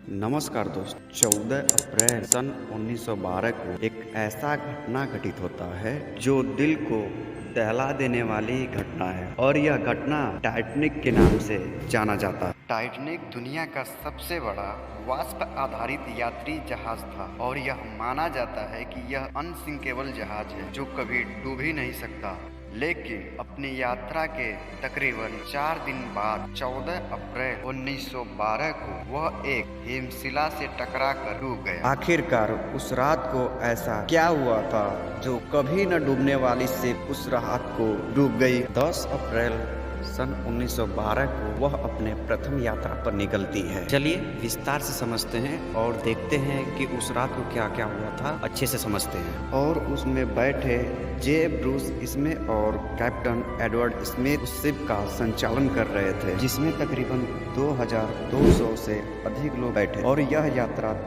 नमस्कार दोस्त। 14 अप्रैल सन 1912 को एक ऐसा घटना घटित होता है जो दिल को दहला देने वाली घटना है और यह घटना टाइटैनिक के नाम से जाना जाता है। टाइटैनिक दुनिया का सबसे बड़ा वाष्प आधारित यात्री जहाज था और यह माना जाता है कि यह अनसिंकेबल जहाज है जो कभी डूब ही नहीं सकता। लेकिन अपनी यात्रा के तकरीबन 4 दिन बाद 14 अप्रैल 1912 को वह एक हिमशिला से टकराकर डूब गया। आखिरकार उस रात को ऐसा क्या हुआ था जो कभी न डूबने वाली शिप उस रात को डूब गई। 10 अप्रैल सन 1912 को वह अपने प्रथम यात्रा पर निकलती है। चलिए विस्तार से समझते हैं और देखते हैं कि उस रात को क्या क्या हुआ था, अच्छे से समझते हैं। और उसमें बैठे जे ब्रूस स्मिथ और कैप्टन एडवर्ड स्मिथ उस शिप का संचालन कर रहे थे, जिसमें तकरीबन 2200 से अधिक लोग बैठे और यह यात्रा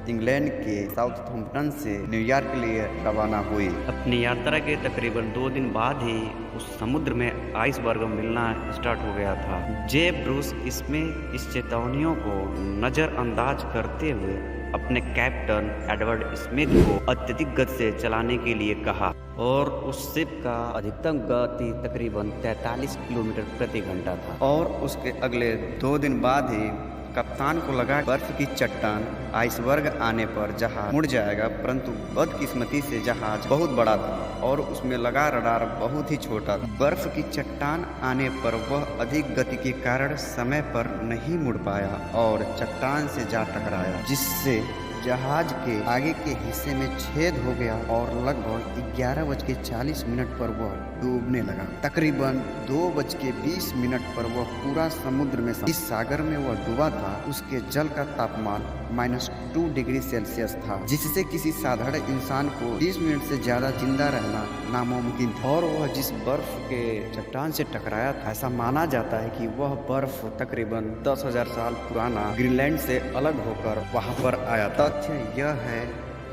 इंग्लैंड के साउथहैम्पटन से न्यूयॉर्क के लिए रवाना हुई। अपनी यात्रा के तकरीबन 2 दिन बाद ही उस समुद्र में आइसबर्ग मिलना स्टार्ट हो गया था। जे ब्रूस इसमें इस चेतावनियों को नजरअंदाज करते हुए अपने कैप्टन एडवर्ड स्मिथ को अत्यधिक गति से चलाने के लिए कहा और उस शिप का अधिकतम गति तकरीबन 43 किलोमीटर प्रति घंटा था। और उसके अगले 2 दिन बाद ही कप्तान को लगा बर्फ की चट्टान आइसबर्ग आने पर जहाज मुड़ जाएगा, परंतु बदकिस्मती से जहाज बहुत बड़ा था और उसमें लगा रडार बहुत ही छोटा था। बर्फ की चट्टान आने पर वह अधिक गति के कारण समय पर नहीं मुड़ पाया और चट्टान से जा टकराया, जिससे जहाज के आगे के हिस्से में छेद हो गया और लगभग 11:40 पर वह डूबने लगा। तकरीबन 2:20 पर वह पूरा समुद्र में जिस सागर में वह डूबा था उसके जल का तापमान -2 डिग्री सेल्सियस था, जिससे किसी साधारण इंसान को 30 मिनट से ज्यादा जिंदा रहना नामुमकिन था। और वह जिस बर्फ के चट्टान से टकराया था, ऐसा माना जाता है कि वह बर्फ तकरीबन 10,000 साल पुराना ग्रीनलैंड से अलग होकर वहां पर आया था। तथ्य यह है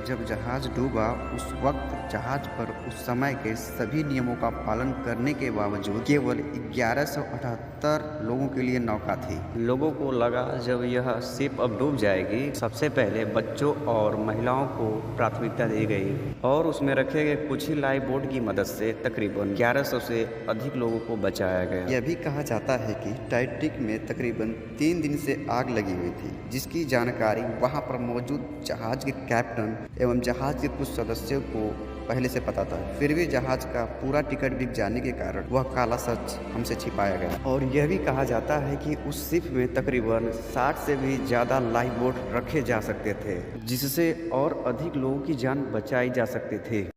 जब जहाज डूबा उस वक्त जहाज पर उस समय के सभी नियमों का पालन करने के बावजूद केवल 1178 लोगों के लिए नौका थी। लोगों को लगा जब यह शिप अब डूब जाएगी, सबसे पहले बच्चों और महिलाओं को प्राथमिकता दी गई और उसमें रखे गए कुछ ही लाइफ बोट की मदद से तकरीबन 1100 से अधिक लोगों को बचाया गया। यह भी कहा जाता है कि टाइटैनिक में तकरीबन 3 दिन से आग लगी हुई थी, जिसकी जानकारी वहां पर मौजूद जहाज के कैप्टन एवं जहाज के कुछ सदस्यों को पहले से पता था। फिर भी जहाज का पूरा टिकट बिक जाने के कारण वह काला सच हमसे छिपाया गया। और यह भी कहा जाता है कि उस शिप में तकरीबन 60 से भी ज्यादा लाइफ बोट रखे जा सकते थे, जिससे और अधिक लोगों की जान बचाई जा सकती थी।